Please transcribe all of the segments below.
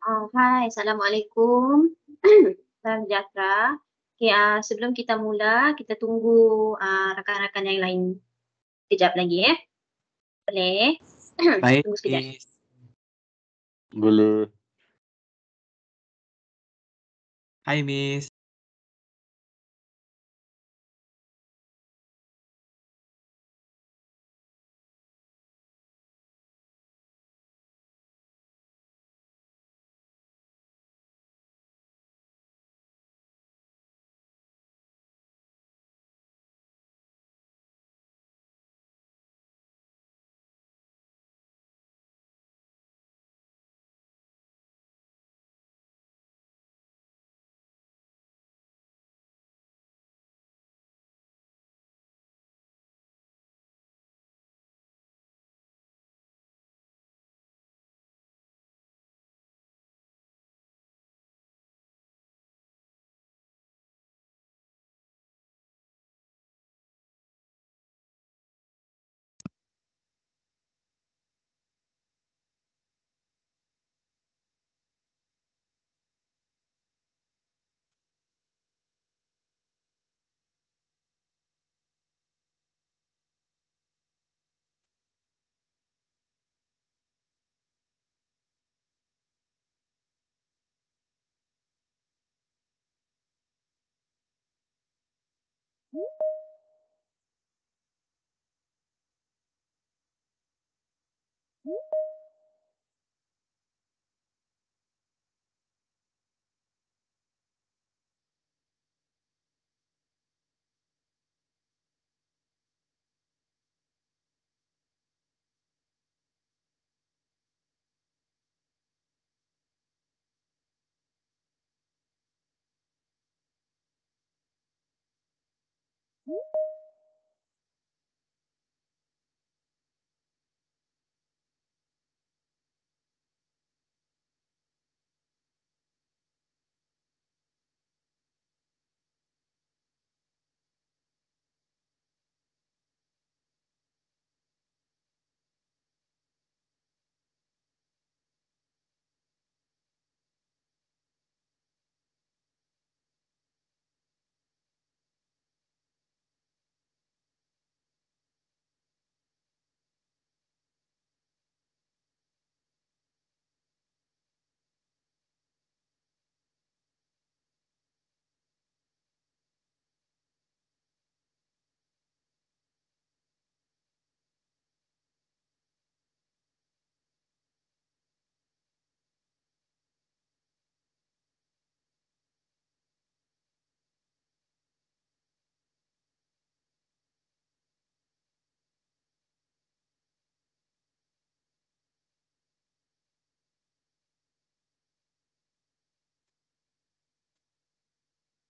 Hai, Assalamualaikum. Salam sejahtera. Okey, sebelum kita mula, kita tunggu rakan-rakan yang lain sekejap lagi, boleh? Baik, Tunggu sekejap. Miss. Boleh. Hai, Miss.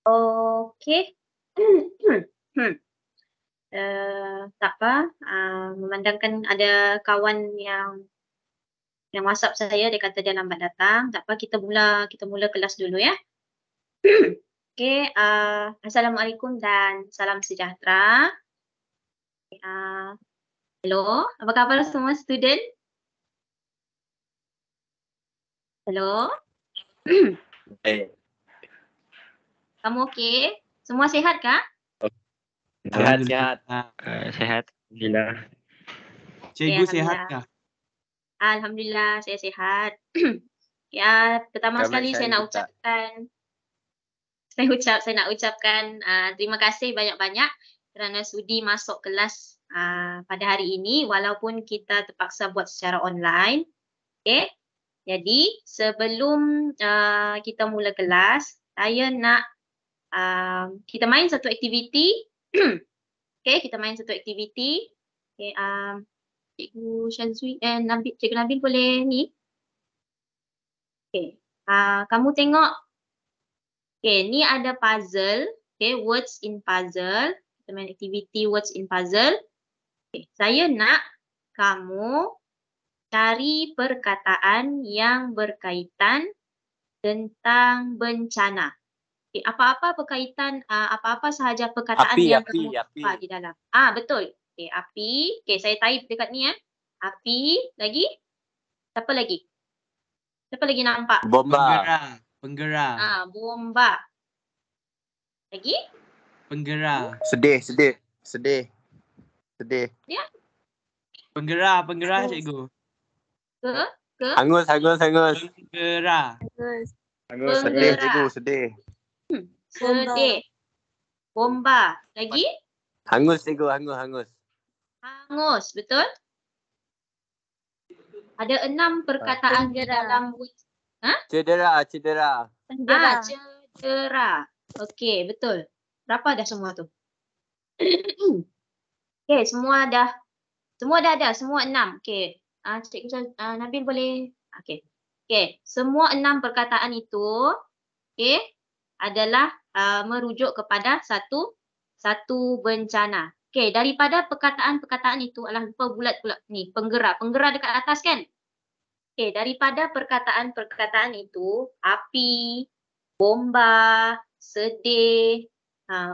Okey. Tak apa, memandangkan ada kawan yang WhatsApp saya, dia kata dia lambat datang, tak apa kita mula kelas dulu ya. Okey, Assalamualaikum dan salam sejahtera. Hello, apa khabar semua student? Hello? Kamu okey? Semua sihat kah? Sehat. Sehat. Alhamdulillah. Cikgu sihat Alhamdulillah. kah? Alhamdulillah, saya sihat. Pertama Kami sekali saya nak ucapkan terima kasih banyak-banyak kerana sudi masuk kelas pada hari ini walaupun kita terpaksa buat secara online. Okey. Jadi sebelum kita mula kelas, saya nak kita main satu aktiviti. Okey, kita main satu aktiviti. Okey, Cikgu Syazwi and Cikgu Nabil boleh ni? Okey, kamu tengok. Okey, ni ada puzzle. Okey, words in puzzle. Kita main aktiviti words in puzzle. Okey, saya nak kamu cari perkataan yang berkaitan tentang bencana. Okay, apa-apa berkaitan, apa-apa sahaja perkataan yang kamu nampak di dalam. Betul. Okay, api. Okay, saya type dekat ni Api. Lagi? Apa lagi? Siapa lagi nampak? Bomba. Penggera. Bomba. Lagi? Penggera. Sedih. Penggera, Hangus. cikgu. Ke? Hangus. Penggera. Sedih, Penggera. cikgu, sedih. Sedih. Bomba. Lagi? Hangus, cikgu, hangus. Hangus. Betul? Ada 6 perkataan di dalam Cedera. cedera. Okey, betul. Berapa dah semua tu? Okey, semua dah ada, semua 6. Okey. Cikgu Nabil boleh. Okey. Okey, semua 6 perkataan itu okey adalah merujuk kepada satu bencana. Okey, daripada perkataan-perkataan itu lupa bulat pula ni, penggera dekat atas kan? Okey, daripada perkataan-perkataan itu, api, bomba, sedih,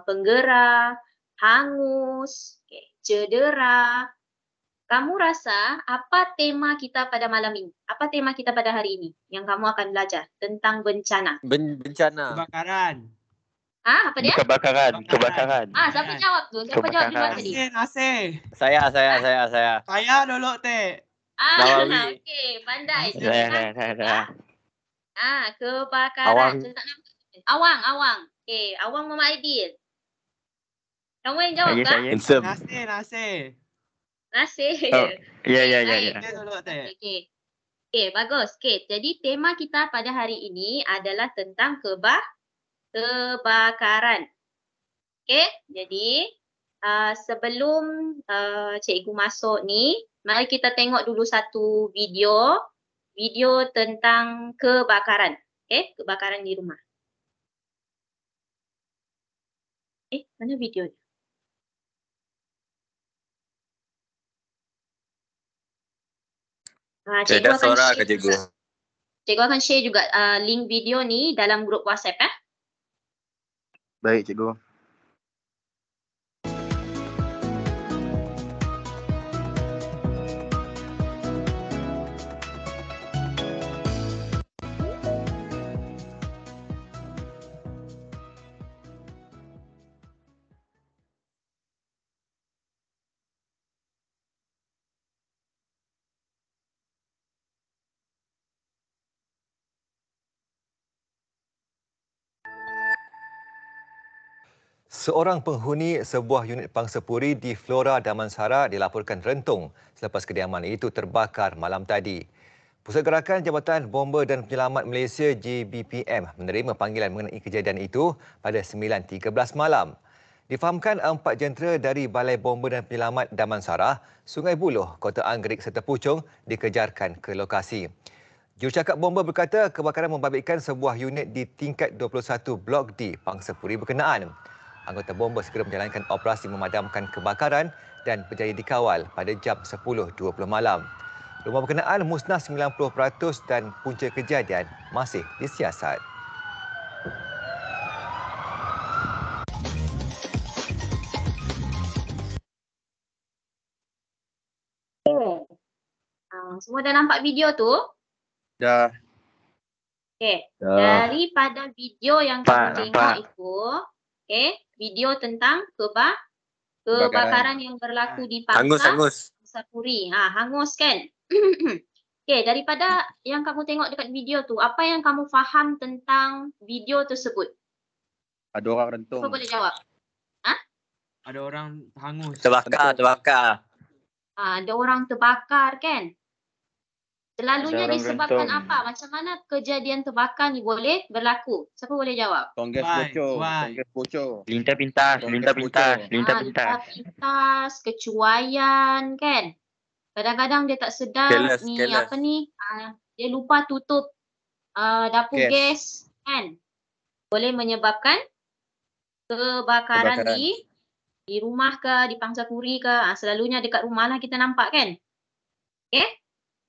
penggera, hangus, cedera. Kamu rasa apa tema kita pada malam ini? Apa tema kita pada hari ini yang kamu akan belajar tentang bencana? Bencana. Kebakaran. Apa dia? Kebakaran. Siapa jawab tu? Siapa jawab duluan tadi? Nasir. Saya. Saya dulu, Tek. Nawawi. Okey, pandai. Saya. Kebakaran. Awang. Saya tak nampak. Awang. Okey, Awang Muhammad Aidil. Kamu yang jawab kah? Saya. Handsome. Nasir. Nasir. Oh, ya. Baik. Saya dulu, Tek. Okey, bagus. Okey, jadi tema kita pada hari ini adalah tentang kebakaran. Okey, jadi sebelum cikgu masuk ni, mari kita tengok dulu satu video tentang kebakaran. Okey, kebakaran di rumah. Mana video ni? Cikgu akan suara share ke, cikgu? juga. Cikgu akan share juga link video ni dalam grup WhatsApp . Baik, cikgu. Seorang penghuni sebuah unit pangsapuri di Flora Damansara dilaporkan rentung selepas kediaman itu terbakar malam tadi. Pusat Gerakan Jabatan Bomba dan Penyelamat Malaysia JBPM menerima panggilan mengenai kejadian itu pada 9.13 malam. Difahamkan 4 jentera dari Balai Bomba dan Penyelamat Damansara, Sungai Buloh, Kota Anggerik serta Puchong dikejarkan ke lokasi. Jurucakap bomba berkata kebakaran membabitkan sebuah unit di tingkat 21 Blok D pangsapuri berkenaan. Anggota bomba segera menjalankan operasi memadamkan kebakaran dan berjaya dikawal pada jam 10.20 malam. Rumah berkenaan musnah 90% dan punca kejadian masih disiasat. Semua dah nampak video tu? Dah. Okey, daripada video yang kamu tengok itu, video tentang kebakaran yang berlaku di pangsapuri. Hangus kan? Okey, daripada yang kamu tengok dekat video tu, apa yang kamu faham tentang video tersebut? Ada orang rentung. Siapa boleh jawab? Ada orang hangus. Terbakar. Ada orang terbakar kan? Selalunya Ada orang disebabkan gantung. apa? Macam mana kejadian terbakar ni boleh berlaku? Siapa boleh jawab? Kongres bocor. Lintas pintas. Lintas pintas, kecuaian kan? Kadang-kadang dia tak sedar Careless. dia lupa tutup dapur gas kan? Boleh menyebabkan kebakaran di rumah ke, di pangsapuri ke. Selalunya dekat rumah lah kita nampak kan? Okey?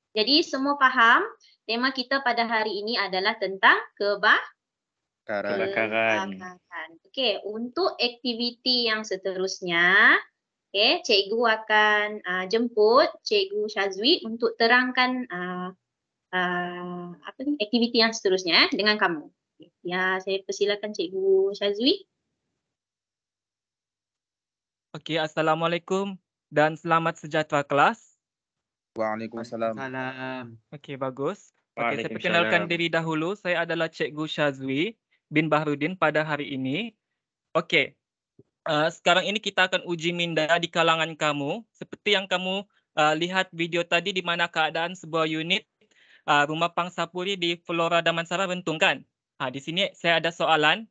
Jadi semua faham tema kita pada hari ini adalah tentang kebakaran. Okey, untuk aktiviti yang seterusnya, cikgu akan jemput Cikgu Syazwi untuk terangkan aktiviti yang seterusnya dengan kamu. Ya, saya persilakan Cikgu Syazwi. Okey, Assalamualaikum dan selamat sejahtera kelas. Waalaikumsalam. Salam. Okey, bagus. Okey, saya perkenalkan diri dahulu. Saya adalah Cikgu Syazwi bin Bahrudin pada hari ini. Okey, sekarang ini kita akan uji minda di kalangan kamu. Seperti yang kamu lihat video tadi di mana keadaan sebuah unit rumah pangsa puri di Flora Damansara Rentung kan? Di sini saya ada soalan.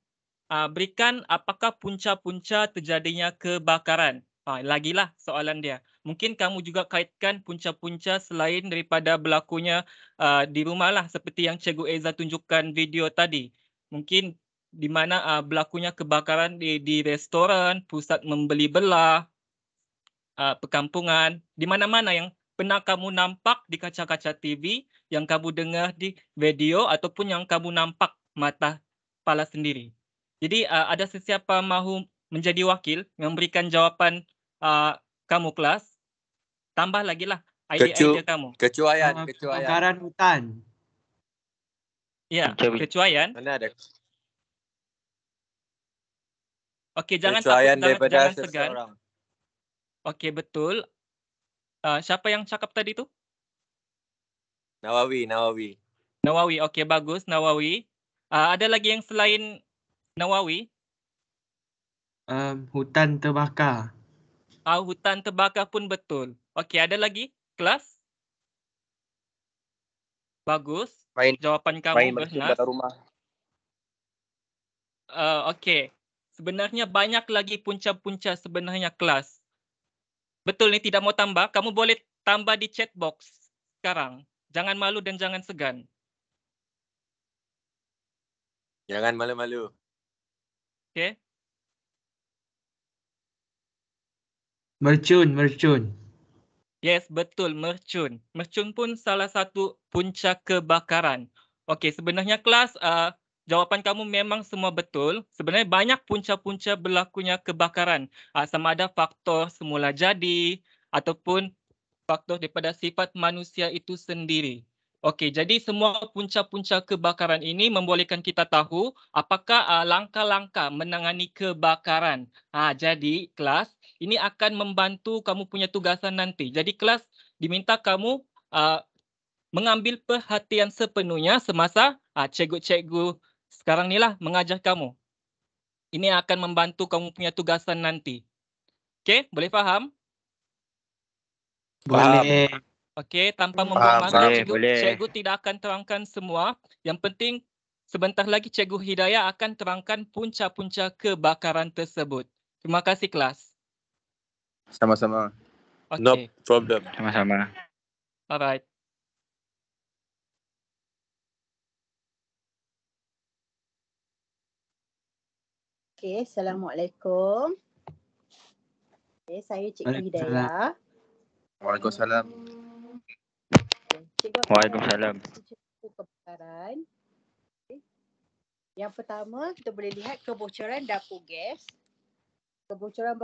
Berikan apakah punca-punca terjadinya kebakaran? Lagilah soalan dia. Mungkin kamu juga kaitkan punca-punca selain daripada berlakunya di rumah lah seperti yang Cikgu Eza tunjukkan video tadi. Mungkin di mana berlakunya kebakaran di restoran, pusat membeli belah, perkampungan, di mana-mana yang pernah kamu nampak di kaca-kaca TV, yang kamu dengar di video ataupun yang kamu nampak mata kepala sendiri. Jadi ada sesiapa mahu menjadi wakil memberikan jawapan kamu kelas? Tambah lagi lah idea-idea kamu. Kecuaian. Kebakaran hutan. Ya, kecuaian. Mana ada? Okey, jangan Kecuaian takut, daripada jangan segan. seseorang. Okey, betul. Siapa yang cakap tadi tu? Nawawi. Nawawi, okey, bagus Nawawi. Ada lagi yang selain Nawawi? Hutan terbakar. Hutan terbakar pun betul. Okey, ada lagi? Kelas? Bagus. Jawapan kamu Bernas. Rumah. Okey. Sebenarnya banyak lagi punca-punca sebenarnya kelas. Betul ni tidak mau tambah? Kamu boleh tambah di chat box sekarang. Jangan malu dan jangan segan. Jangan malu-malu. Okey. Mercun. Yes, betul. Mercun. Mercun pun salah satu punca kebakaran. Okey, sebenarnya kelas jawapan kamu memang semua betul. Sebenarnya banyak punca-punca berlakunya kebakaran. Sama ada faktor semula jadi ataupun faktor daripada sifat manusia itu sendiri. Okey, jadi semua punca-punca kebakaran ini membolehkan kita tahu apakah langkah-langkah menangani kebakaran. Jadi kelas ini akan membantu kamu punya tugasan nanti. Jadi kelas diminta kamu mengambil perhatian sepenuhnya semasa cikgu-cikgu sekarang ni lah mengajar kamu. Ini akan membantu kamu punya tugasan nanti. Okey, boleh faham? Boleh. Okey, tanpa membuang masa, boleh. cikgu tidak akan terangkan semua. Yang penting sebentar lagi Cikgu Hidayah akan terangkan punca-punca kebakaran tersebut. Terima kasih kelas. Sama-sama. Okay. No problem. Sama-sama. Alright. Okay, Assalamualaikum. Okay, saya Cikgu Hidayah. Waalaikumsalam. Cikgu Waalaikumsalam. Kebakaran. Okay. Yang pertama, kita boleh lihat kebocoran dapur gas. Kebocoran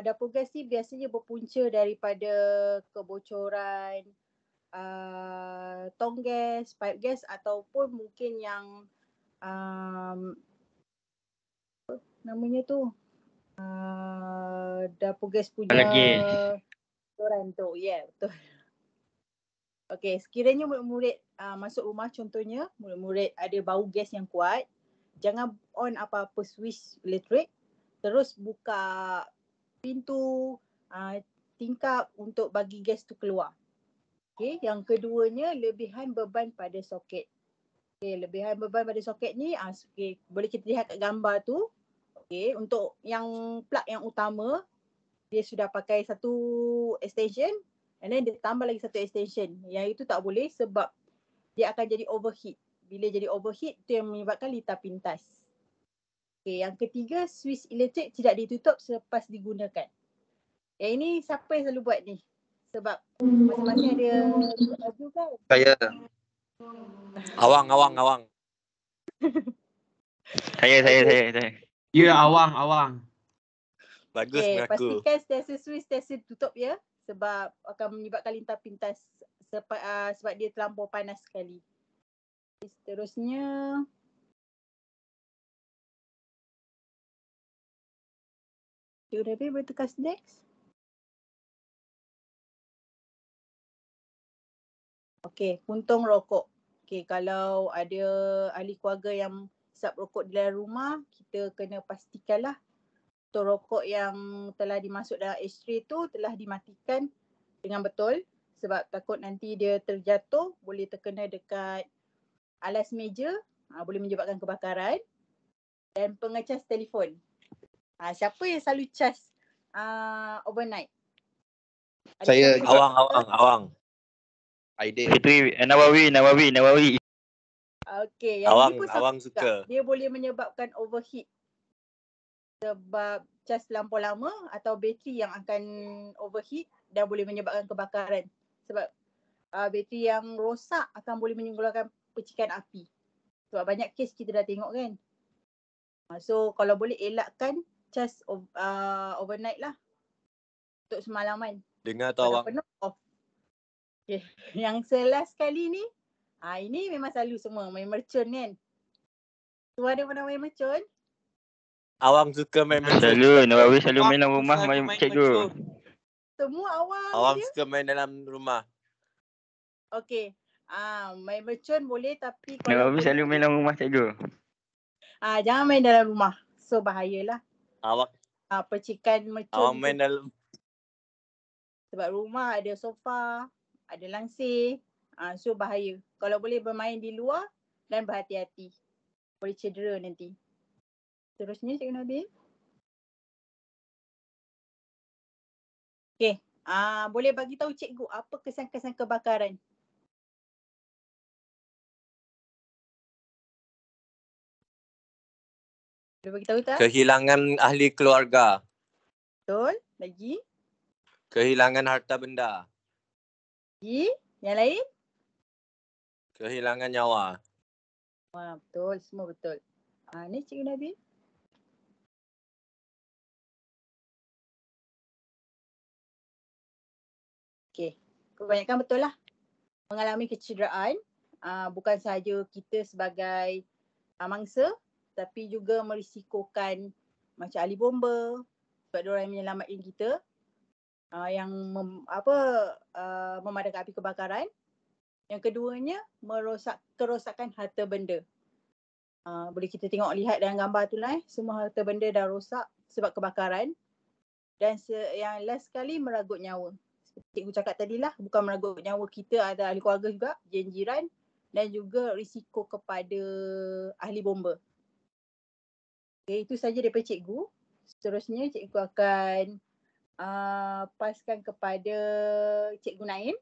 dapur gas ni biasanya berpunca daripada kebocoran tong gas, pipe gas ataupun mungkin yang namanya tu dapur gas punya kotoran tu. Ya, betul. Okey, sekiranya murid-murid masuk rumah, contohnya murid-murid ada bau gas yang kuat, jangan on apa-apa switch elektrik, terus buka pintu tingkap untuk bagi gas tu keluar. Okey, yang keduanya lebihan beban pada soket. Okey, lebihan beban pada soket ni boleh kita lihat kat gambar tu. Okey, untuk yang plug yang utama dia sudah pakai satu extension and then dia tambah lagi satu extension. Yang itu tak boleh sebab dia akan jadi overheat. Bila jadi overheat itu yang menyebabkan litar pintas. Okey, yang ketiga, switch elektrik tidak ditutup selepas digunakan. Yang ini siapa yang selalu buat ni? Sebab masing-masing ada baju kan? Saya. Awang. Saya. Ya, awang. Bagus Okay, mengaku. pastikan sentiasa switch sentiasa tutup ya. Sebab akan menyebabkan lintar pintas sebab dia terlampau panas sekali. Seterusnya, Cikgu Nabil boleh tekan next. Okey, puntung rokok. Okey, kalau ada ahli keluarga yang hisap rokok di dalam rumah, kita kena pastikanlah puntung rokok yang telah dimasuk dalam ashtray tu telah dimatikan dengan betul, sebab takut nanti dia terjatuh, boleh terkena dekat alas meja, boleh menyebabkan kebakaran. Dan pengecas telefon. Siapa yang selalu cas overnight? Saya siapa? juga. Awang. Aidil. Itu Nawawi. Okey, yang ini pun Awang sama juga. suka. Dia boleh menyebabkan overheat sebab cas terlampau lama atau bateri yang akan overheat dan boleh menyebabkan kebakaran. Sebab bateri yang rosak akan boleh menimbulkan percikan api. Sebab banyak kes kita dah tengok kan. So kalau boleh elakkan cas overnight lah untuk semalaman. Dengar tu Kalau Awang. penuh off. Okay. Yang last kali ni, ini memang selalu semua main mercun kan. Tu ada pernah main mercun? Awang suka main mercun. Selalu Nawawi selalu main dalam Awang rumah selalu main mercun. cikgu. Semua awang Awang je. suka main dalam rumah. Okey. Main mercun boleh tapi kalau Nawawi selalu main dalam rumah cikgu. jangan main dalam rumah. So bahayalah. Awang Percikan mercun Awang tu. main dalam. Sebab rumah ada sofa, ada langsir. So bahaya. Kalau boleh bermain di luar dan berhati-hati. Boleh cedera nanti. Terusnya Cikgu Nabil. Okey. Boleh bagi tahu cikgu apa kesan-kesan kebakaran? Boleh bagi tahu tak? Kehilangan ahli keluarga. Betul. Lagi? Kehilangan harta benda. Lagi? Yang lain? Kehilangan nyawa. Betul. Semua betul. Ni Cikgu Nabil. Okey. Kebanyakan betul lah. Mengalami kecederaan. Bukan sahaja kita sebagai mangsa, tapi juga merisikokan macam ahli bomba, sebab diorang yang menyelamatkan kita, yang memadamkan api kebakaran. Yang keduanya, kerosakan harta benda. Boleh kita lihat dalam gambar tu lah, semua harta benda dah rosak sebab kebakaran. Dan yang last sekali, meragut nyawa. Seperti cikgu cakap tadilah, bukan meragut nyawa kita, ada ahli keluarga juga, jiran dan juga risiko kepada ahli bomba. Okay, itu saja daripada cikgu. Seterusnya cikgu akan paskan kepada Cikgu Naim.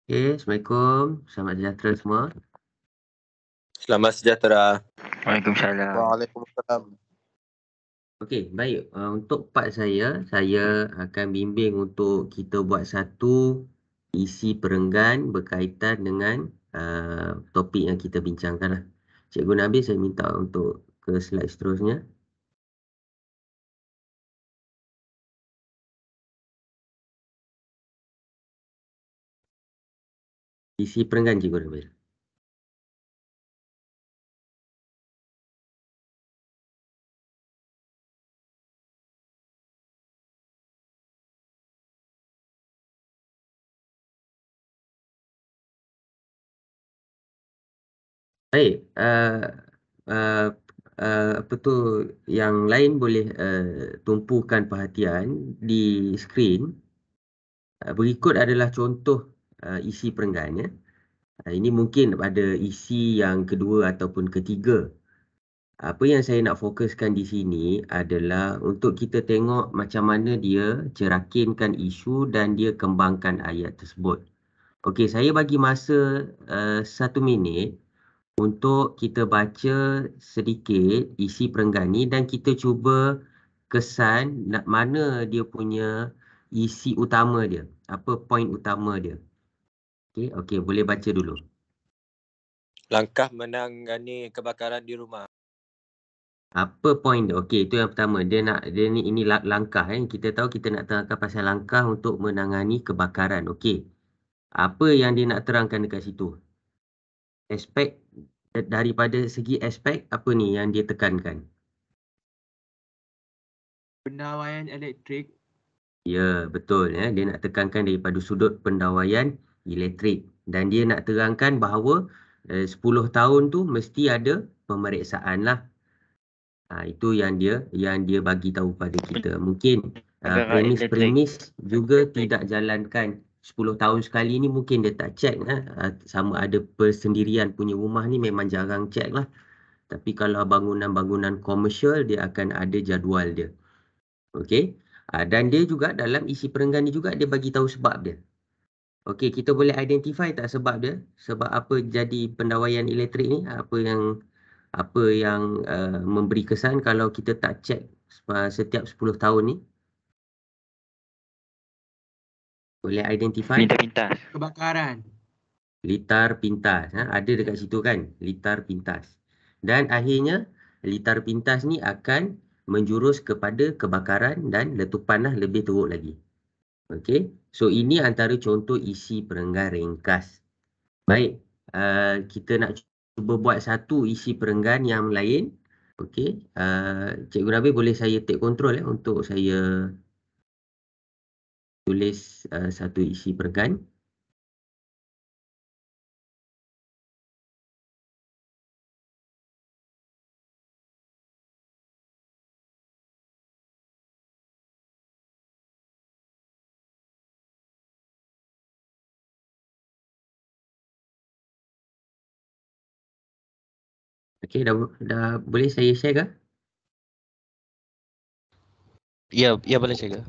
Okay, Assalamualaikum. Selamat sejahtera semua. Selamat sejahtera. Waalaikumsalam. Waalaikumsalam. Okey, baik. Untuk part saya akan bimbing untuk kita buat satu isi perenggan berkaitan dengan topik yang kita bincangkan lah. Cikgu Nabil, saya minta untuk ke slide seterusnya. Isi perenggan, Cikgu Nabil. Baik, apa tu yang lain boleh tumpukan perhatian di skrin. Berikut adalah contoh isi perenggan ya. Ini mungkin pada isi yang kedua ataupun ketiga. Apa yang saya nak fokuskan di sini adalah untuk kita tengok macam mana dia cerakinkan isu dan dia kembangkan ayat tersebut. Okey, saya bagi masa 1 minit untuk kita baca sedikit isi perenggan ni dan kita cuba kesan mana dia punya isi utama dia. Apa poin utama dia. Okey, boleh baca dulu. Langkah menangani kebakaran di rumah. Apa point dia? Okey, itu yang pertama. Ini langkah Kita tahu kita nak terangkan pasal langkah untuk menangani kebakaran. Okey. Apa yang dia nak terangkan dekat situ? Aspek daripada segi aspek apa ni yang dia tekankan? Pendawaian elektrik. Ya, betul Dia nak tekankan daripada sudut pendawaian elektrik dan dia nak terangkan bahawa 10 tahun tu mesti ada pemeriksaan lah. Itu yang dia bagi tahu pada kita. Mungkin premis juga tidak jalankan 10 tahun sekali ni, mungkin dia tak check sama ada persendirian punya rumah ni memang jarang check lah. Tapi kalau bangunan-bangunan komersial dia akan ada jadual dia. Okey. Dan dia juga dalam isi perenggan ni juga dia bagi tahu sebab dia. Okey, kita boleh identify tak sebab dia? Sebab apa jadi pendawaian elektrik ni? Apa yang memberi kesan kalau kita tak check setiap 10 tahun ni? Boleh identify? Pintas. Kebakaran. Litar pintas. Ada dekat situ kan? Litar pintas. Dan akhirnya, litar pintas ni akan menjurus kepada kebakaran dan letupan lah, lebih teruk lagi. Okey. So, ini antara contoh isi perenggan ringkas. Baik. Kita nak cuba buat satu isi perenggan yang lain. Okey. Cikgu Nabil boleh saya take control untuk saya tulis satu isi perenggan. Okey, dah boleh saya share ke? Ya boleh cikgu.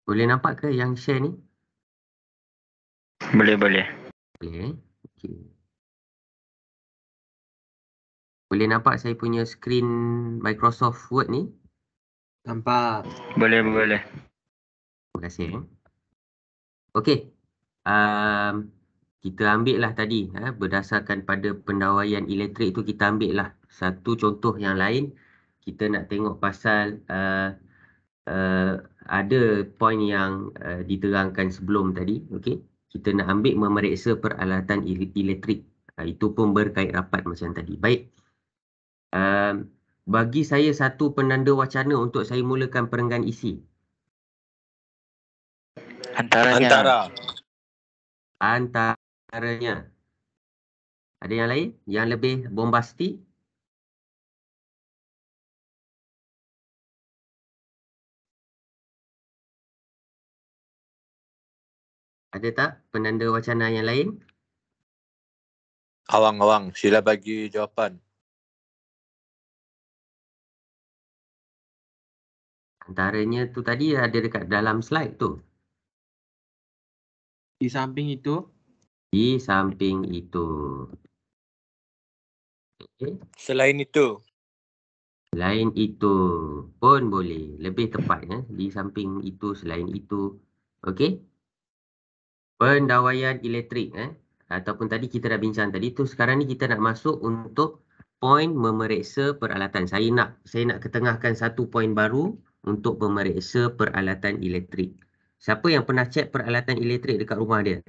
Boleh nampak ke yang share ni? Boleh. Boleh. Okey. Boleh nampak saya punya screen Microsoft Word ni? Nampak. Boleh. Terima kasih. Okey. Kita ambil lah tadi berdasarkan pada pendawaian elektrik tu, kita ambil lah satu contoh yang lain. Kita nak tengok pasal ada poin yang diterangkan sebelum tadi. Okey. Kita nak ambil memeriksa peralatan elektrik. Itu pun berkait rapat macam tadi. Baik. Bagi saya satu penanda wacana untuk saya mulakan perenggan isi. Antaranya. Antaranya. Ada yang lain? Yang lebih bombastik? Ada tak penanda wacana yang lain? Awang, sila bagi jawapan. Antaranya tu tadi ada dekat dalam slide tu. Di samping itu. Di samping itu. Okay. Selain itu. Selain itu pun boleh. Lebih tepat di samping itu, selain itu. Okey. Pendawaian elektrik ataupun tadi kita dah bincang tadi tu, sekarang ni kita nak masuk untuk poin memeriksa peralatan. Saya nak ketengahkan satu poin baru untuk memeriksa peralatan elektrik. Siapa yang pernah cek peralatan elektrik dekat rumah dia?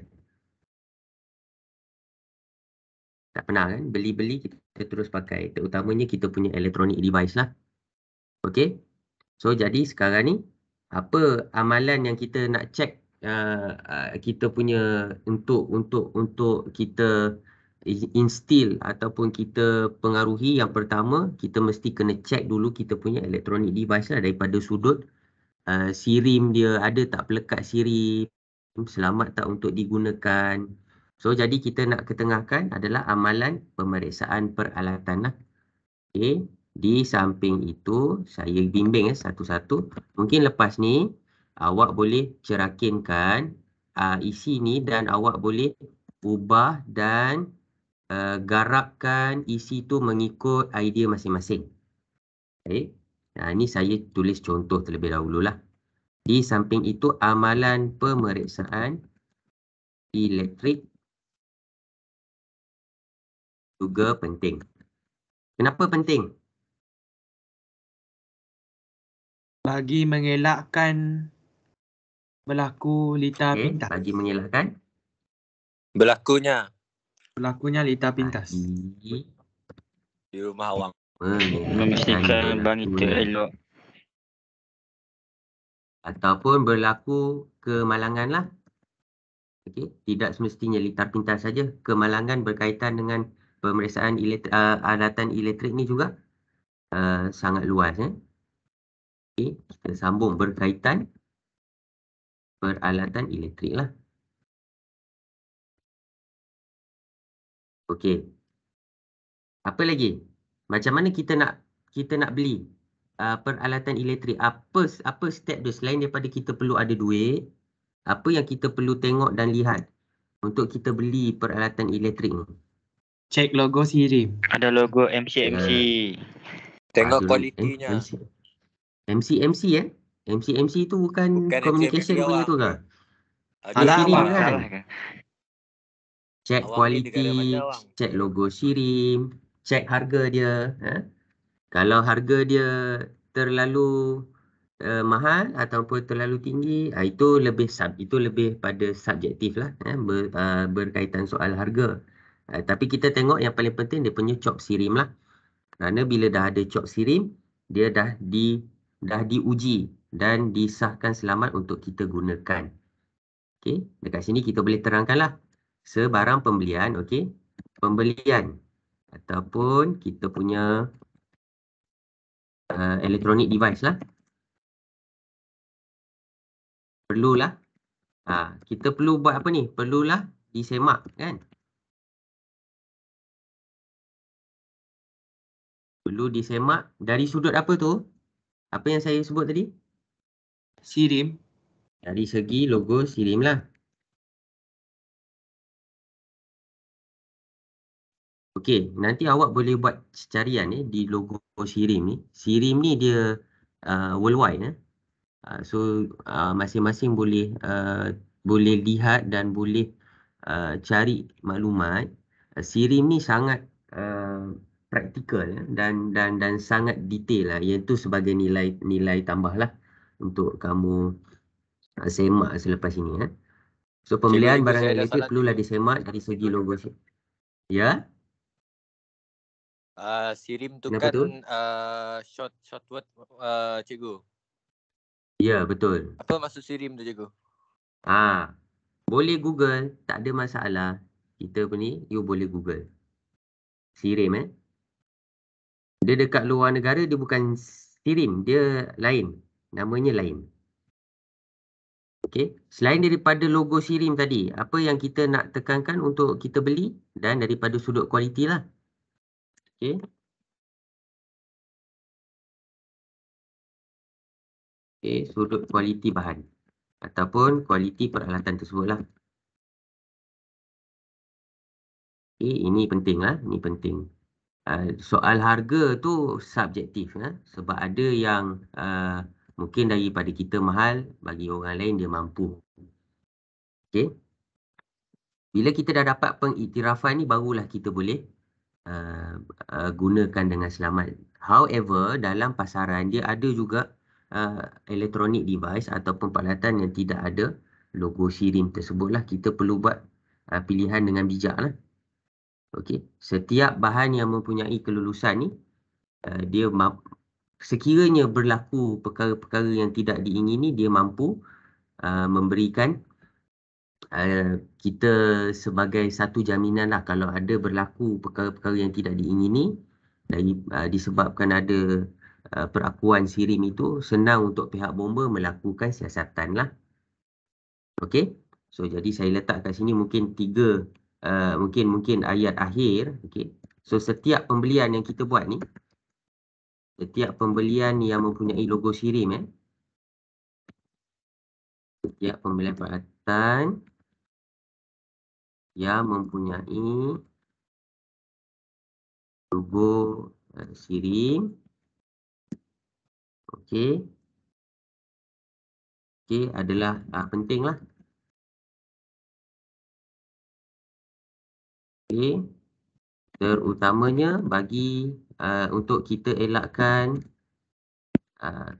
Tak pernah kan? Beli-beli kita terus pakai. Terutamanya kita punya electronic device lah. Okey. So jadi sekarang ni apa amalan yang kita nak cek kita punya untuk kita instill ataupun kita pengaruhi. Yang pertama, kita mesti kena cek dulu kita punya electronic device lah daripada sudut sirim dia, ada tak pelekat sirim, selamat tak untuk digunakan. So jadi kita nak ketengahkan adalah amalan pemeriksaan peralatan lah. Okey, di samping itu saya bimbing satu-satu. Mungkin lepas ni awak boleh cerakinkan isi ni dan awak boleh ubah dan garapkan isi tu mengikut idea masing-masing. Baik. Ini saya tulis contoh terlebih dahululah. Di samping itu amalan pemeriksaan elektrik juga penting. Kenapa penting? Bagi mengelakkan berlaku litar Okey, pintas. bagi mengelakkan Berlakunya Berlakunya litar pintas. bagi di rumah awang. Memastikan wanita elok. Ataupun berlaku kemalangan lah. Okey, tidak semestinya litar pintas saja. Kemalangan berkaitan dengan pemeriksaan alatan elektrik ni juga sangat luas. Okey, kita sambung berkaitan peralatan elektrik lah. Okey. Apa lagi? Macam mana kita nak beli peralatan elektrik? Apa step dia selain daripada kita perlu ada duit? Apa yang kita perlu tengok dan lihat untuk kita beli peralatan elektrik ni? Cek logo sirim. Ada logo MC. Tengok Ada kualitinya. MC MC tu bukan communication MC punya awak. tu ke? Alah, Sirim awak. kan? Cek Awak ni kualiti, negara mana, awak? cek logo sirim, cek harga dia. Kalau harga dia terlalu mahal ataupun terlalu tinggi, itu lebih pada subjektif lah, berkaitan soal harga. Tapi kita tengok yang paling penting dia punya cop sirim lah. Kerana bila dah ada cop sirim, dia dah diuji dan disahkan selamat untuk kita gunakan. Okey, dekat sini kita boleh terangkan lah. Sebarang pembelian, okey, pembelian ataupun kita punya electronic device lah. Perlulah. Kita perlu buat apa ni? Perlulah disemak kan? Perlu disemak dari sudut apa tu? Apa yang saya sebut tadi? Sirim. Dari segi logo sirim lah. Okey, nanti awak boleh buat carian di logo sirim ni. Sirim ni dia worldwide. So masing-masing boleh lihat dan boleh cari maklumat. Sirim ni sangat praktikal dan sangat detail lah. Iaitu sebagai nilai tambah lah untuk kamu semak selepas ini. So pembelian Cikgu, barang saya ada elektrik soalan, perlulah cikgu. disemak dari segi logo. Ya? Sirim tu Kenapa kan tu? short word, cikgu. Ya, betul. Apa maksud sirim tu, cikgu? Boleh Google, tak ada masalah. Kita pun ni, you boleh Google. Sirim Dia dekat luar negara, dia bukan sirim, dia lain. Namanya lain. Okey. Selain daripada logo sirim tadi, apa yang kita nak tekankan untuk kita beli dan daripada sudut kualiti lah. Okey. Okey, sudut kualiti bahan ataupun kualiti peralatan tersebut lah. Okey, ini penting lah, ini penting. Soal harga tu subjektif sebab ada yang mungkin daripada kita mahal, bagi orang lain dia mampu. Okey. Bila kita dah dapat pengiktirafan ni, barulah kita boleh gunakan dengan selamat. However, dalam pasaran dia ada juga electronic device ataupun peralatan yang tidak ada logo sirim tersebutlah. Kita perlu buat pilihan dengan bijak lah. Okey, setiap bahan yang mempunyai kelulusan ni dia sekiranya berlaku perkara-perkara yang tidak diingini, dia mampu memberikan kita sebagai satu jaminan lah kalau ada berlaku perkara-perkara yang tidak diingini disebabkan ada perakuan sirim itu, senang untuk pihak bomba melakukan siasatan lah. Okey, so jadi saya letak kat sini mungkin 3 mungkin ayat akhir. Okay. So setiap pembelian yang kita buat ni, setiap pembelian yang mempunyai logo SIRIM, setiap pembelian peralatan yang mempunyai logo SIRIM, okey, adalah penting lah. Okey, terutamanya bagi untuk kita elakkan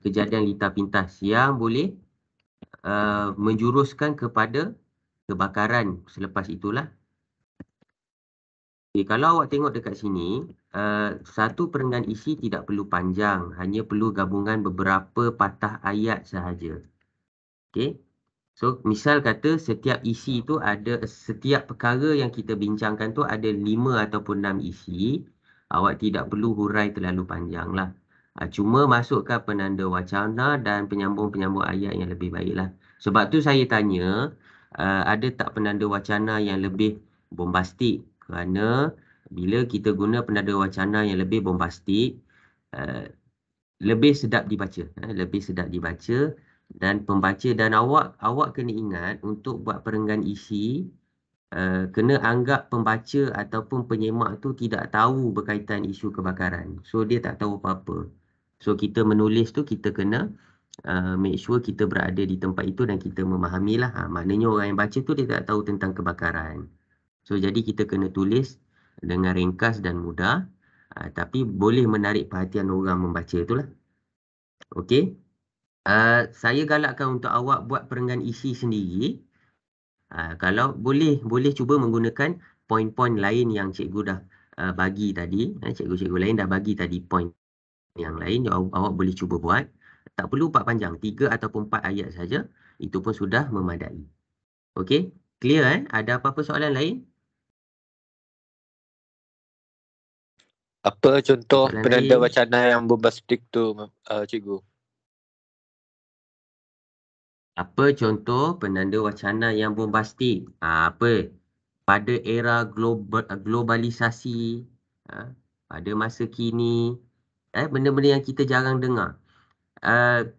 kejadian litar pintas yang boleh menjuruskan kepada kebakaran selepas itulah. Okay, kalau awak tengok dekat sini, satu perenggan isi tidak perlu panjang, hanya perlu gabungan beberapa patah ayat sahaja. Okay. So, misal kata setiap isi tu ada, setiap perkara yang kita bincangkan tu ada 5 ataupun 6 isi, awak tidak perlu hurai terlalu panjang lah. Cuma masukkan penanda wacana dan penyambung-penyambung ayat yang lebih baik lah. Sebab tu saya tanya, ada tak penanda wacana yang lebih bombastik? Kerana bila kita guna penanda wacana yang lebih bombastik, lebih sedap dibaca. Lebih sedap dibaca. Dan pembaca dan awak kena ingat untuk buat perenggan isi, kena anggap pembaca ataupun penyemak tu tidak tahu berkaitan isu kebakaran. So dia tak tahu apa-apa. So kita menulis tu kita kena make sure kita berada di tempat itu dan kita memahamilah. Maknanya orang yang baca tu dia tak tahu tentang kebakaran. So jadi kita kena tulis dengan ringkas dan mudah, tapi boleh menarik perhatian orang membaca itulah. Okey. Saya galakkan untuk awak buat perenggan isi sendiri. Kalau boleh cuba menggunakan poin-poin lain yang cikgu dah bagi tadi. Cikgu-cikgu lain dah bagi tadi poin yang lain. Awak boleh cuba buat. Tak perlu 4 panjang. 3 ataupun 4 ayat saja. Itu pun sudah memadai. Okey? Clear Ada apa-apa soalan lain? Apa contoh Soalan penanda lain? wacana yang bombastik tu, cikgu? Apa contoh penanda wacana yang bombastik? Apa? Pada era globalisasi, pada masa kini, benda-benda yang kita jarang dengar.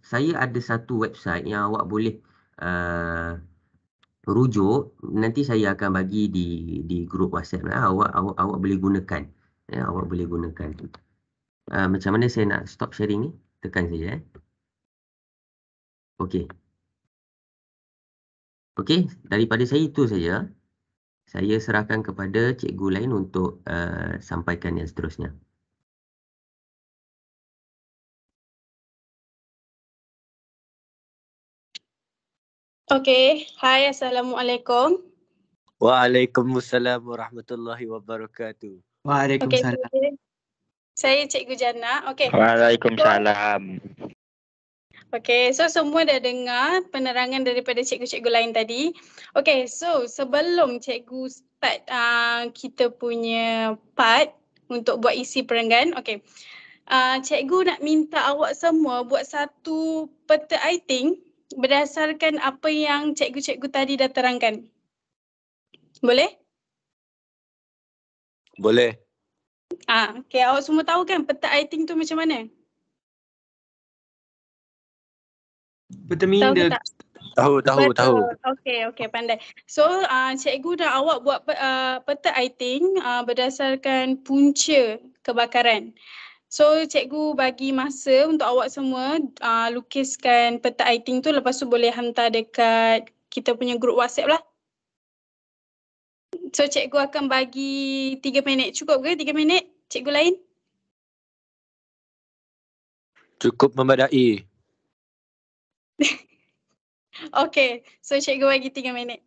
Saya ada satu website yang awak boleh rujuk. Nanti saya akan bagi di grup WhatsApp. Awak boleh gunakan. Awak boleh gunakan. Macam mana saya nak stop sharing ni? Tekan saja. Okey. Okey, daripada saya itu saja. Saya serahkan kepada cikgu lain untuk sampaikan yang seterusnya. Okey, hai, Assalamualaikum. Waalaikumsalam warahmatullahi wabarakatuh. Waalaikumsalam. Okey, saya Cikgu Jannah. Okey. Waalaikumsalam. Okey, so semua dah dengar penerangan daripada cikgu-cikgu lain tadi. Okey, so sebelum cikgu start kita punya part untuk buat isi perenggan, okey. Cikgu nak minta awak semua buat satu peta iting berdasarkan apa yang cikgu-cikgu tadi dah terangkan. Boleh? Boleh. Okey, awak semua tahu kan peta iting tu macam mana? Peta minda. Tahu. Okey, pandai. So, cikgu dah awak buat peta iting berdasarkan punca kebakaran. So, cikgu bagi masa untuk awak semua lukiskan peta iting tu, lepas tu boleh hantar dekat kita punya grup WhatsApp lah. So, cikgu akan bagi 3 minit. Cukup ke 3 minit? Cikgu lain? Cukup memadai. Okey, so cikgu bagi 3 minit.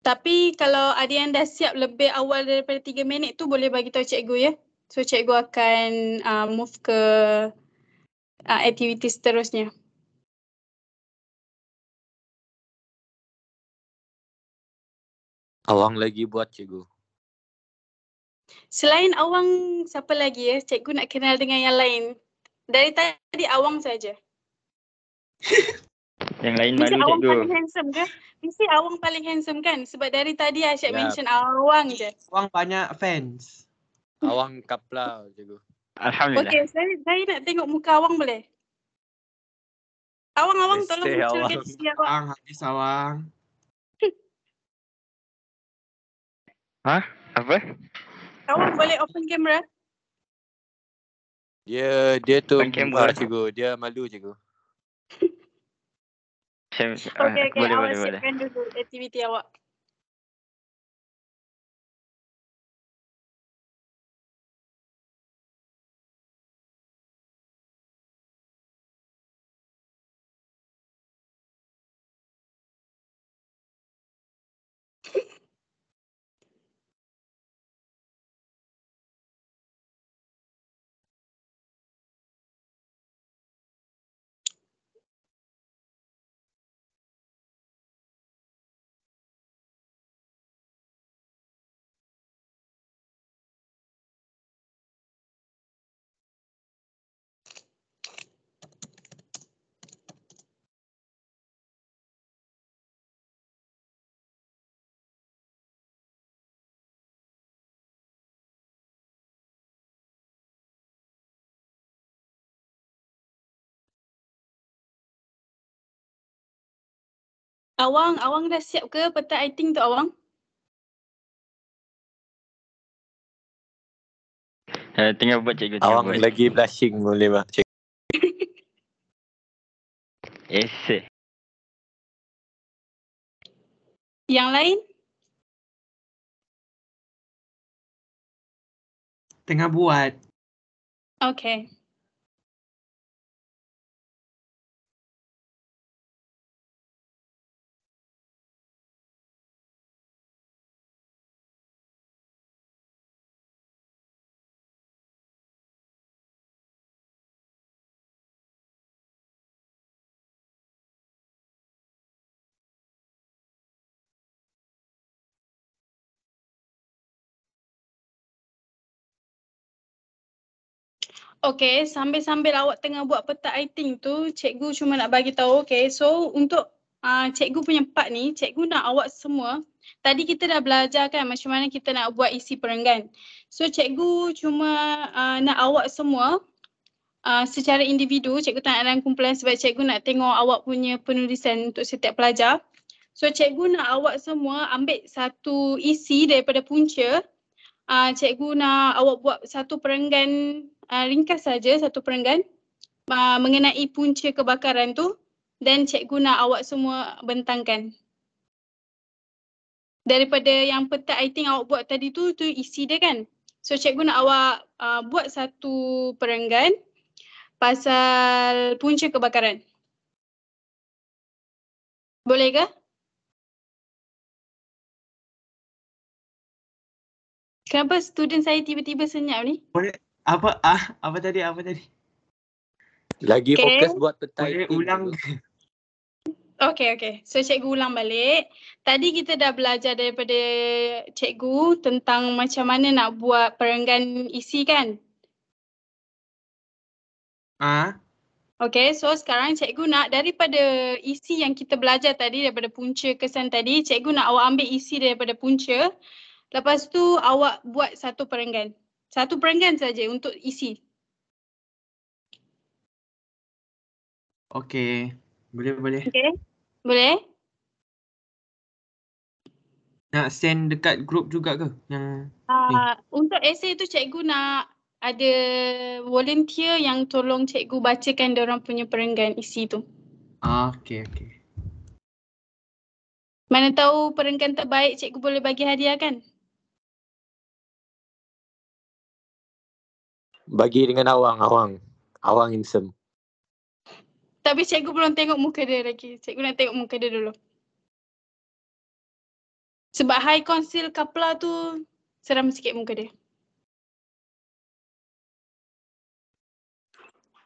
Tapi kalau ada yang dah siap lebih awal daripada 3 minit tu boleh bagi tahu cikgu ya. So cikgu akan move ke aktiviti seterusnya. Awang lagi buat cikgu. Selain Awang, siapa lagi ya? Cikgu nak kenal dengan yang lain. Dari tadi Awang saja. Yang lain Mesti malu Awang cikgu. paling handsome ke? Mesti Awang paling handsome kan? Sebab dari tadi Asyad Ya. mention Awang je. Awang banyak fans. Awang kapla cikgu. Alhamdulillah. Okey, saya nak tengok muka Awang boleh? Awang tolong Let's say munculkan Awang. sisi awak. Awang, habis Awang. Hah? Apa? Awang boleh open kamera? Dia tu On camera. cikgu. Dia malu cikgu. Okey, Boleh, awak boleh, boleh. siapkan dulu aktiviti awak. Awang dah siap ke peta iting tu Awang? Tinggal buat cikgu. Tinggal Awang buat. lagi blushing boleh tak cikgu? Esok. Yang lain? Tengah buat. Okey. Okey, sambil-sambil awak tengah buat peta iting tu, cikgu cuma nak bagi tahu, okey. So untuk cikgu punya part ni, cikgu nak awak semua, tadi kita dah belajar kan macam mana kita nak buat isi perenggan. So cikgu cuma nak awak semua secara individu, cikgu tak nak dalam kumpulan sebab cikgu nak tengok awak punya penulisan untuk setiap pelajar. So cikgu nak awak semua ambil satu isi daripada punca. Cikgu nak awak buat satu perenggan ringkas saja, satu perenggan mengenai punca kebakaran tu, dan cikgu nak awak semua bentangkan. Daripada yang peta iting awak buat tadi tu isi dia kan. So cikgu nak awak buat satu perenggan pasal punca kebakaran. Boleh ke? Kenapa student saya tiba-tiba senyap ni? Boleh apa tadi? Lagi Okay. fokus buat peta Boleh iting, ulang cikgu. Okey. So cikgu ulang balik. Tadi kita dah belajar daripada cikgu tentang macam mana nak buat perenggan isi kan? Okey, so sekarang cikgu nak daripada isi yang kita belajar tadi, daripada punca kesan tadi, cikgu nak awak ambil isi daripada punca. Lepas tu awak buat satu perenggan. Satu perenggan saja untuk isi. Okey. Boleh. Okey. Boleh? Nak send dekat group juga ke? Yang Untuk esei tu cikgu nak ada volunteer yang tolong cikgu bacakan diorang punya perenggan isi tu. okey. Mana tahu perenggan terbaik cikgu boleh bagi hadiah kan? Bagi dengan Awang handsome. Tapi cikgu belum tengok muka dia lagi. Cikgu nak tengok muka dia dulu. Sebab high conceal kapla tu seram sikit muka dia.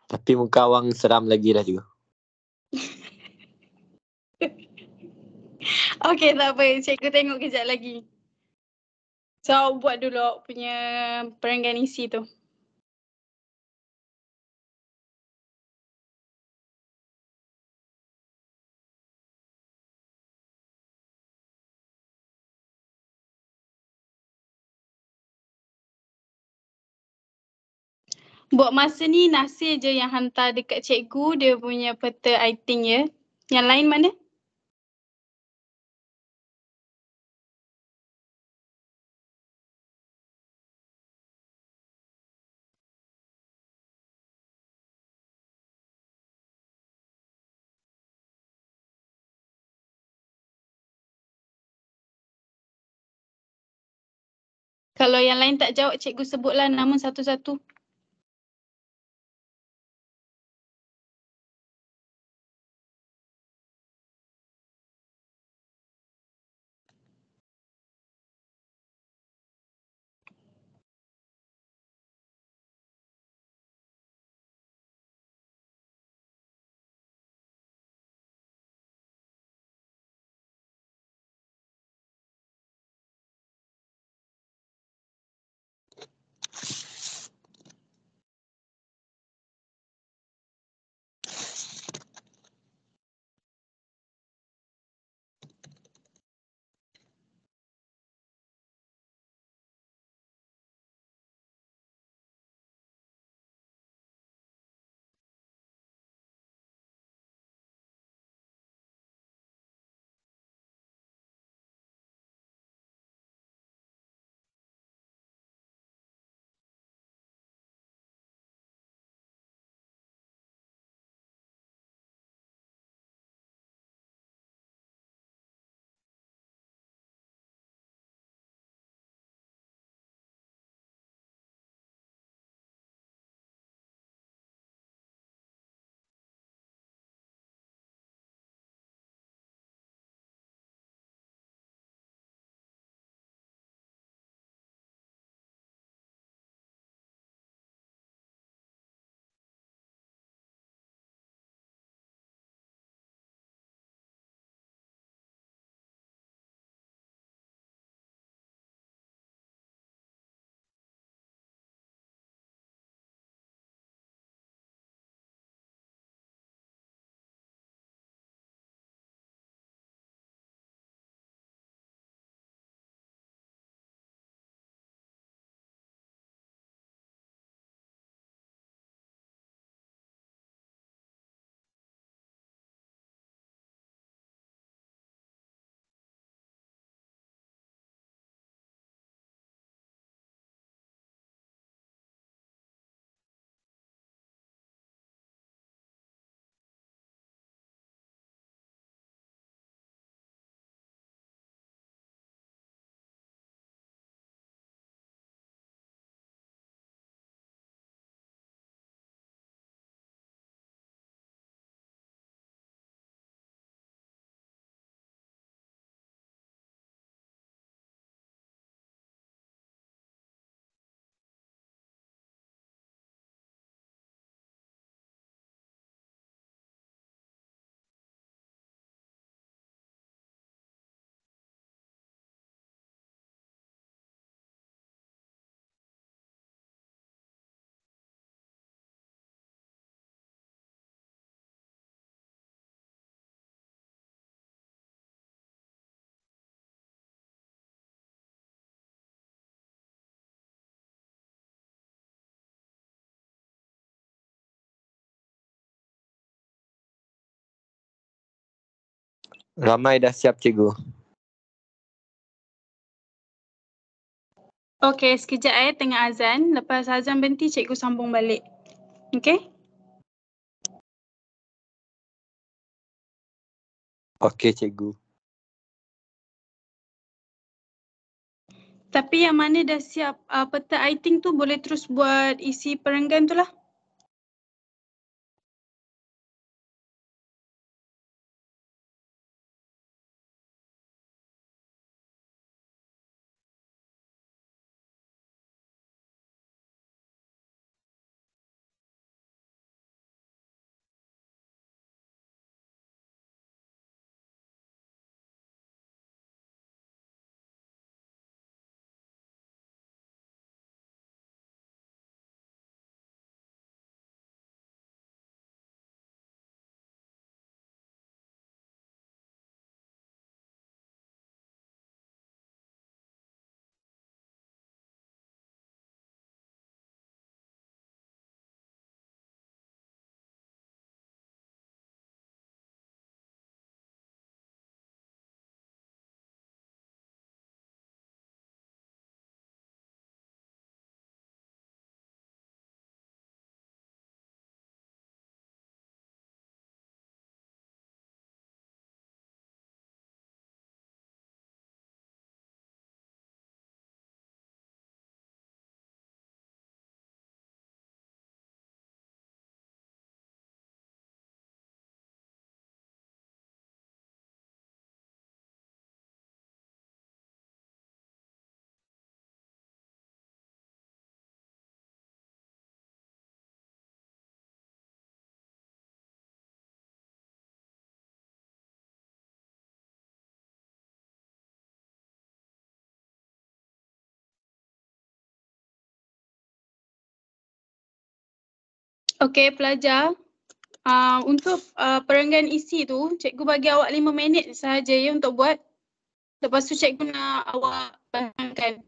Tapi muka Awang seram lagi dah juga. Okey, tak apa. Cikgu tengok kejap lagi. So awak buat dulu awak punya perenggan isi tu. Buat masa ni Nasir je yang hantar dekat cikgu dia punya peta iting ya. Yang lain mana? Kalau yang lain tak jawab, cikgu sebutlah nama satu-satu. Ramai dah siap cikgu. Okey, sekejap tengah azan. Lepas azan berhenti, cikgu sambung balik. Okey? Okey cikgu. Tapi yang mana dah siap peta iting tu boleh terus buat isi perenggan tu lah. Okey, pelajar. Untuk perenggan isi tu, cikgu bagi awak 5 minit sahaja ya untuk buat. Lepas tu cikgu nak awak bayangkan.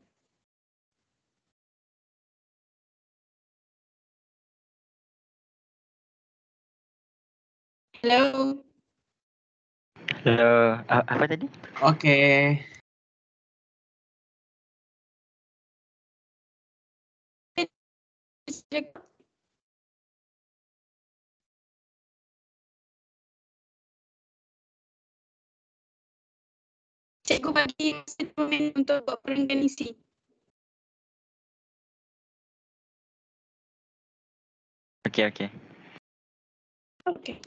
Hello. Hello. Apa tadi? Okay. Cikgu bagi 5 minit untuk buat perenggan isi. Okey, okey. Okey.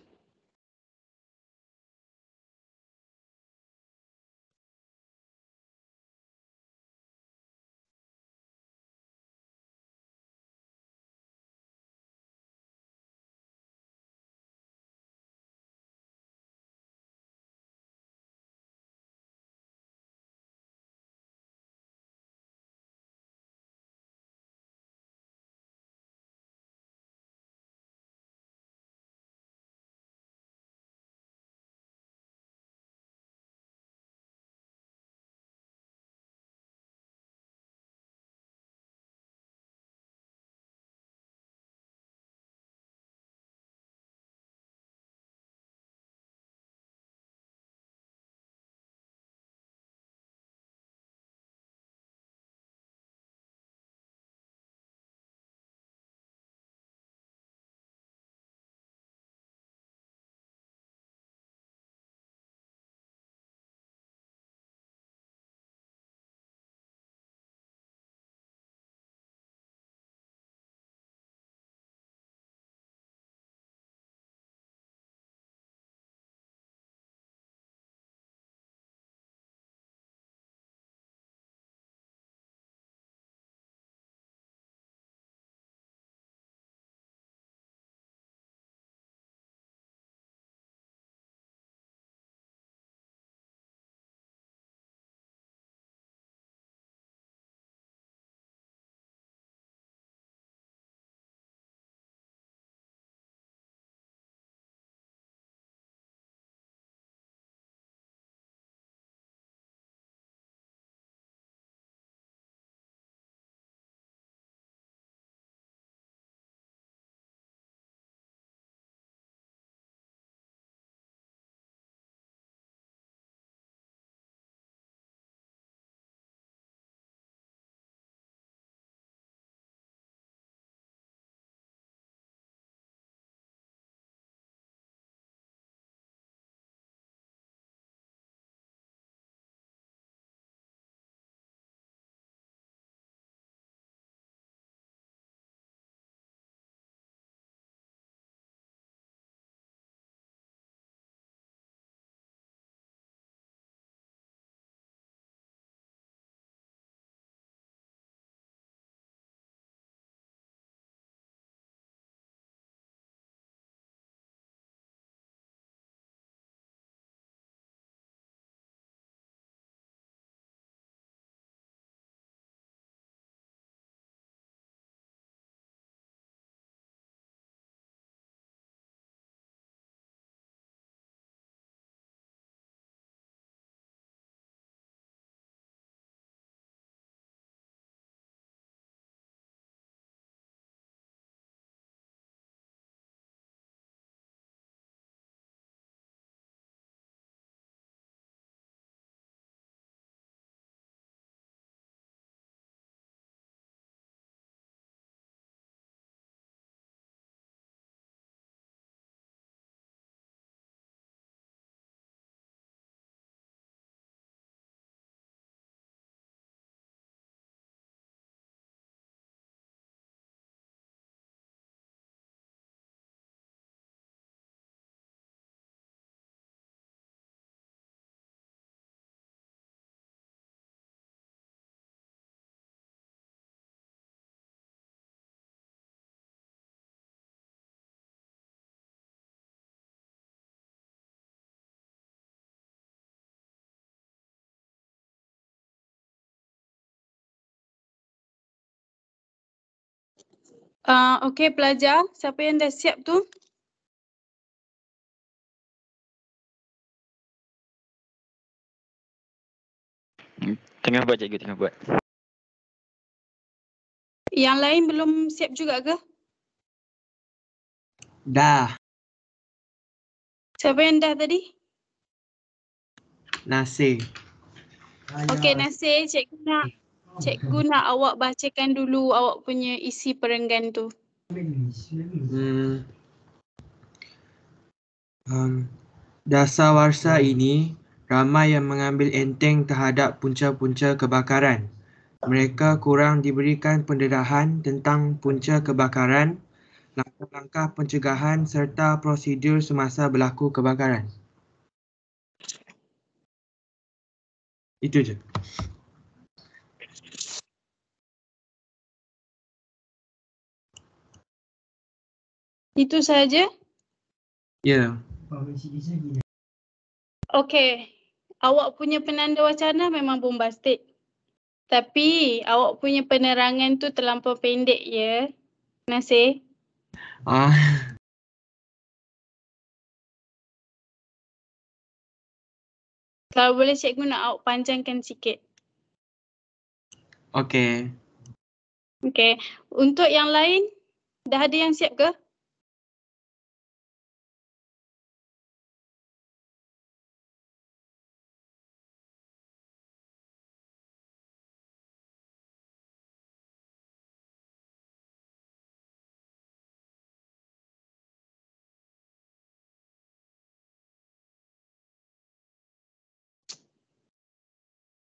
Okey pelajar, siapa yang dah siap tu? Tengah buat cikgu, tengah buat. Yang lain belum siap juga ke? Dah. Siapa yang dah tadi? Nasir. Okey Nasir, cikgu nak awak bacakan dulu awak punya isi perenggan tu. Dasawarsa ini ramai yang mengambil enteng terhadap punca-punca kebakaran. Mereka kurang diberikan pendedahan tentang punca kebakaran, langkah-langkah pencegahan serta prosedur semasa berlaku kebakaran. Itu je. Itu saja? Ya. Okey. Awak punya penanda wacana memang bombastik. Tapi awak punya penerangan tu terlampau pendek ya, Nasir. Ah, Kalau boleh cikgu nak awak panjangkan sikit. okey. Okey. Untuk yang lain, dah ada yang siap ke?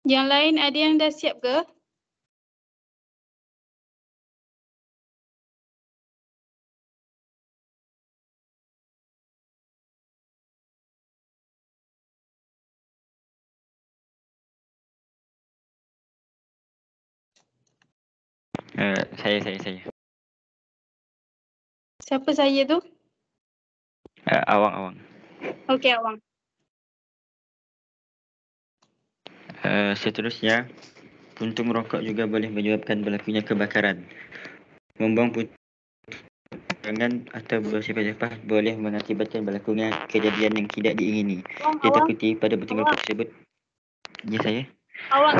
Yang lain ada yang dah siap ke? Saya. Siapa saya tu? Awang. Okey Awang. Seterusnya, puntung rokok juga boleh menyebabkan berlakunya kebakaran. Membuang puntung atau bersepah-sepah boleh mengakibatkan berlakunya kejadian yang tidak diingini. Ditakuti pada puntung rokok tersebut. Ya saya. Awang.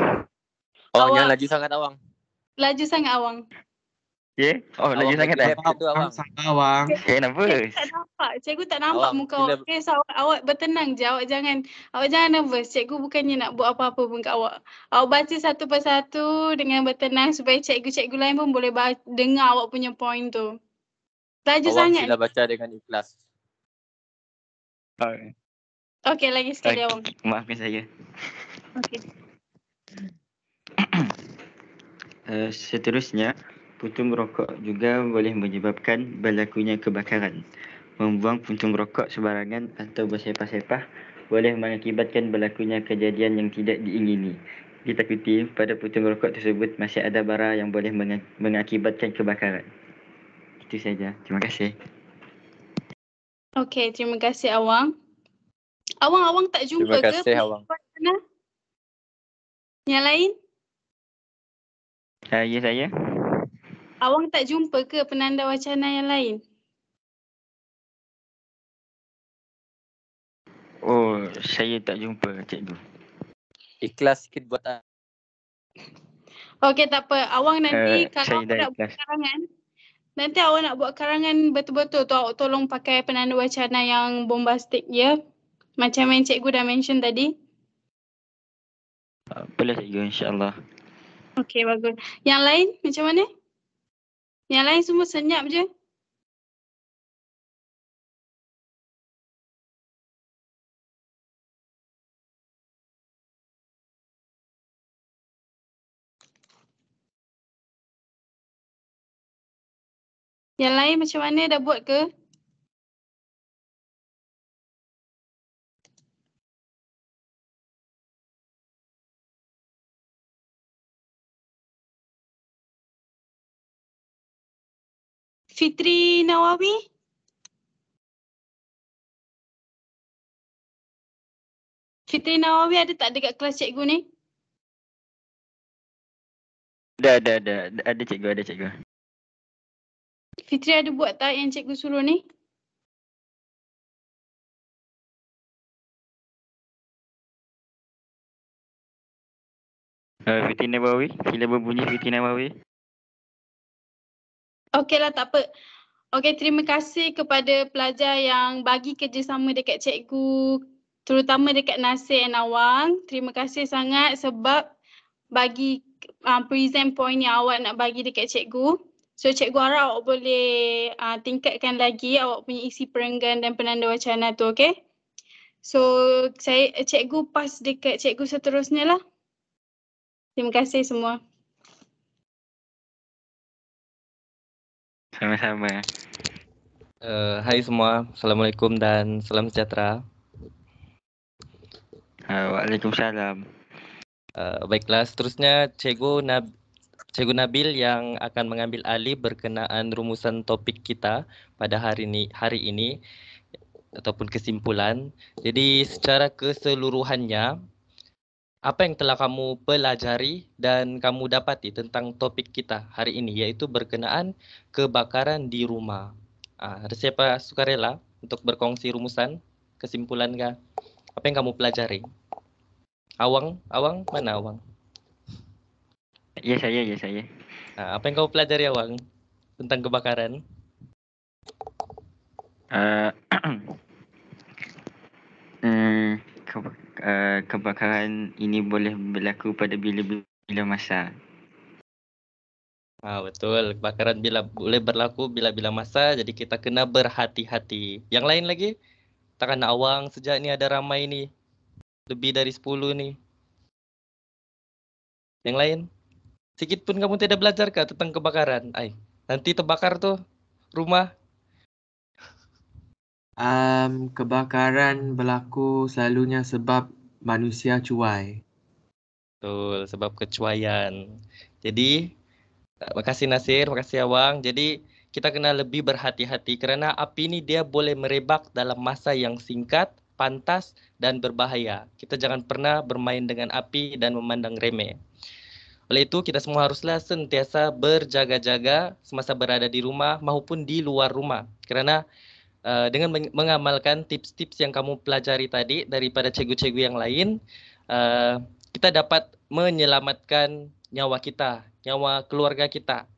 Awang jangan laju sangat Awang. Laju sangat Awang. Ya? Oh, laju Awang sangat bagi dah. lap tu Awang. Awang. Saya nervous. Cikgu tak nampak Awang, muka awak. Okay, so awak bertenang je. Awak jangan nervous. Cikgu bukannya nak buat apa-apa pun kat awak. Awak baca satu persatu dengan bertenang supaya cikgu-cikgu lain pun boleh dengar awak punya point tu. Laju Awang sangat. sila baca dengan ikhlas. Okey, lagi sekali Awang. Maafkan saya. Okey. Seterusnya, puntung rokok juga boleh menyebabkan berlakunya kebakaran. Membuang puntung rokok sembarangan atau bersepah-sepah boleh mengakibatkan berlakunya kejadian yang tidak diingini. Ditakuti pada puntung rokok tersebut masih ada bara yang boleh mengakibatkan kebakaran. Itu saja. Terima kasih. Okey, terima kasih Awang. Awang tak jumpa Terima kasih Awang. Yang lain? Ya saya. Awang tak jumpa ke penanda wacana yang lain? Oh, saya tak jumpa cikgu. Ikhlas sikit buat Okey, tak apa. Awang nanti saya kalau awak dah nak buat ikhlas. karangan, nanti awak nak buat karangan betul-betul tu awak tolong pakai penanda wacana yang bombastik ya. Macam yang cikgu dah mention tadi. Boleh cikgu, insya-Allah. Okey, bagus. Yang lain macam mana? Yang lain semua senyap je. Yang lain macam mana, dah buat ke? Fitri Nawawi? Fitri Nawawi ada tak dekat kelas cikgu ni? Ada cikgu, ada cikgu. Fitri ada buat tak yang cikgu suruh ni? Fitri Nabawi, sila berbunyi Fitri Nabawi. Okeylah, tak apa. Okey, terima kasih kepada pelajar yang bagi kerjasama dekat cikgu, terutama dekat Nasir dan Awang. Terima kasih sangat sebab bagi present point yang awak nak bagi dekat cikgu. So cikgu harap awak boleh tingkatkan lagi awak punya isi perenggan dan penanda wacana tu, okey? So cikgu pas dekat cikgu seterusnya lah. Terima kasih semua. Sama-sama. Hai semua, Assalamualaikum dan salam sejahtera. Waalaikumsalam. Baiklah, seterusnya Cikgu Nabil yang akan mengambil alih berkenaan rumusan topik kita pada hari ini ataupun kesimpulan. Jadi secara keseluruhannya, apa yang telah kamu pelajari dan kamu dapati tentang topik kita hari ini iaitu berkenaan kebakaran di rumah. Ada siapa sukarela untuk berkongsi rumusan, kesimpulan kah? Apa yang kamu pelajari? Awang, mana Awang? Ya saya. Apa yang kamu pelajari Awang tentang kebakaran? Kebakaran ini boleh berlaku pada bila-bila masa. Betul, kebakaran boleh berlaku bila-bila masa, jadi kita kena berhati-hati. Yang lain lagi? Takkan Awang sejak ni ada ramai ni. Lebih dari 10 ni. Yang lain? Sikit pun kamu tidak belajar kah tentang kebakaran? Nanti terbakar tu rumah. Kebakaran berlaku selalunya sebab manusia cuai. Betul, sebab kecuaian. Jadi, makasih Nasir, makasih Awang. Jadi, kita kena lebih berhati-hati kerana api ni dia boleh merebak dalam masa yang singkat, pantas dan berbahaya. Kita jangan pernah bermain dengan api dan memandang remeh. Oleh itu, kita semua haruslah sentiasa berjaga-jaga semasa berada di rumah maupun di luar rumah. Kerana dengan mengamalkan tips-tips yang kamu pelajari tadi daripada cikgu-cikgu yang lain, kita dapat menyelamatkan nyawa kita, nyawa keluarga kita.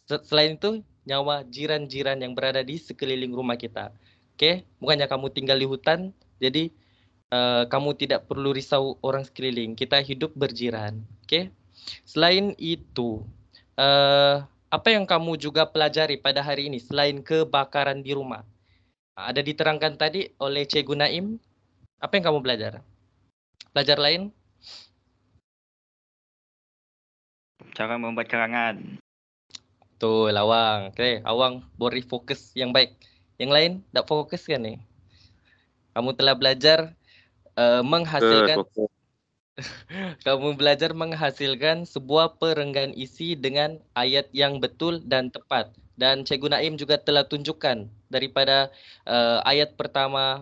Selain itu, nyawa jiran-jiran yang berada di sekeliling rumah kita. Okey, bukannya kamu tinggal di hutan, jadi kamu tidak perlu risau orang sekeliling. Kita hidup berjiran. Okey. Selain itu, apa yang kamu juga pelajari pada hari ini selain kebakaran di rumah? Ada diterangkan tadi oleh Cikgu Naim. Apa yang kamu belajar? Belajar lain? Cara membuat kerangan. Betul, Awang. Okey, Awang beri fokus yang baik. Yang lain tak fokus kan ni? Kamu telah belajar menghasilkan kamu belajar menghasilkan sebuah perenggan isi dengan ayat yang betul dan tepat. Dan Cikgu Naim juga telah tunjukkan daripada ayat pertama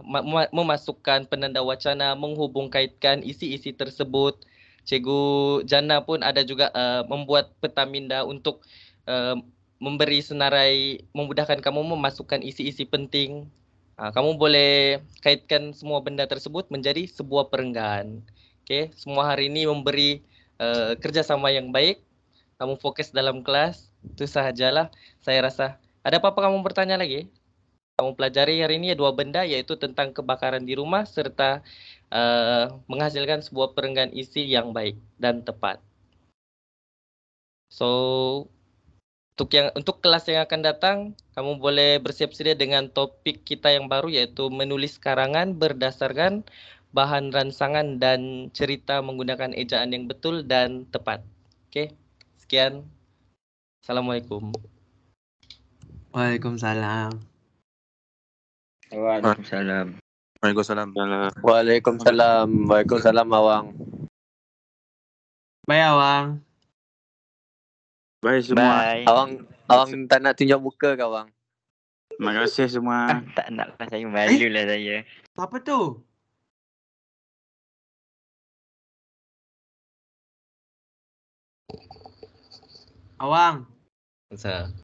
memasukkan penanda wacana, menghubungkaitkan isi-isi tersebut. Cikgu Jana pun ada juga membuat peta minda untuk memberi senarai, memudahkan kamu memasukkan isi-isi penting. Kamu boleh kaitkan semua benda tersebut menjadi sebuah perenggan. Okey, semua hari ini memberi kerjasama yang baik. Kamu fokus dalam kelas, itu sahajalah saya rasa. Ada apa-apa kamu bertanya lagi? Kamu pelajari hari ini 2 benda iaitu tentang kebakaran di rumah serta menghasilkan sebuah perenggan isi yang baik dan tepat. So, untuk kelas yang akan datang, kamu boleh bersiap sedia dengan topik kita yang baru iaitu menulis karangan berdasarkan bahan rangsangan dan cerita menggunakan ejaan yang betul dan tepat. Okey, sekian. Assalamualaikum. Waalaikumsalam. Waalaikumsalam. Waalaikumsalam Awang. Bye Awang. Bye semua. Bye. Awang tak nak tunjuk muka ke Awang? Terima kasih semua. Tak nak lah saya, malu lah saya. Apa tu? Awang. Sa